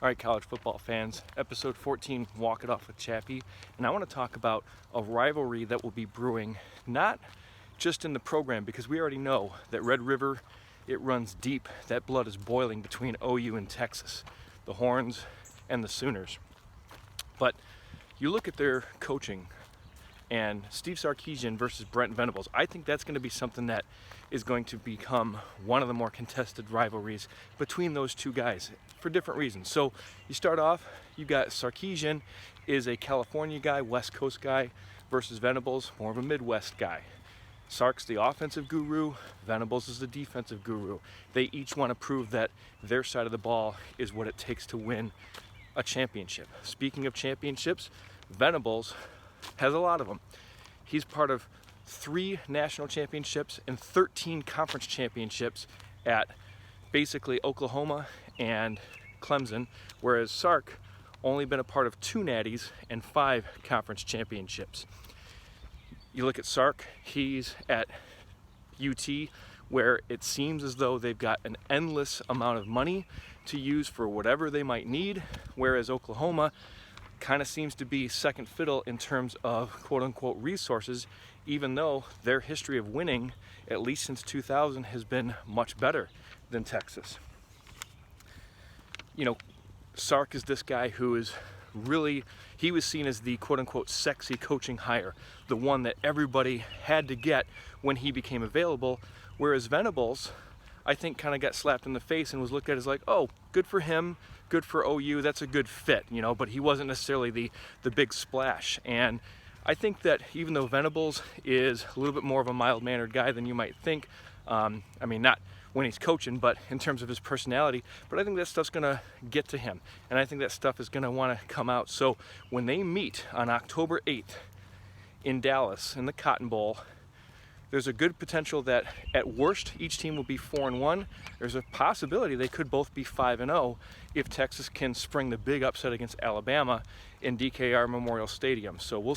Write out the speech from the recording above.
All right, college football fans, episode 14, Walk It Off with Chappy, and I want to talk about a rivalry that will be brewing, not just in the program, because we already know that Red River, it runs deep. That blood is boiling between OU and Texas, the Horns and the Sooners. But you look at their coaching, and Steve Sarkisian versus Brent Venables, I think that's going to be something that is going to become one of the more contested rivalries between those two guys for different reasons. So you start off, you got Sarkisian is a California guy, West Coast guy, versus Venables, more of a Midwest guy. Sark's the offensive guru, Venables is the defensive guru. They each want to prove that their side of the ball is what it takes to win a championship. Speaking of championships, Venables has a lot of them. He's part of 3 national championships and 13 conference championships at basically Oklahoma and Clemson, whereas Sark only been a part of 2 natties and 5 conference championships. You look at Sark, he's at UT, where it seems as though they've got an endless amount of money to use for whatever they might need, whereas Oklahoma kind of seems to be second fiddle in terms of quote-unquote resources, even though their history of winning, at least since 2000, has been much better than Texas. You know, Sark is this guy who is really, he was seen as the quote-unquote sexy coaching hire, the one that everybody had to get when he became available, whereas Venables, I think, kind of got slapped in the face and was looked at as like, oh, good for him, good for OU, that's a good fit, you know, but he wasn't necessarily the big splash. And I think that even though Venables is a little bit more of a mild-mannered guy than you might think, I mean, not when he's coaching, but in terms of his personality, but I think that stuff's gonna get to him, and I think that stuff is gonna wanna come out. So when they meet on October 8th in Dallas in the Cotton Bowl, there's a good potential that at worst each team will be 4-1. There's a possibility they could both be 5-0 if Texas can spring the big upset against Alabama in DKR Memorial Stadium. So we'll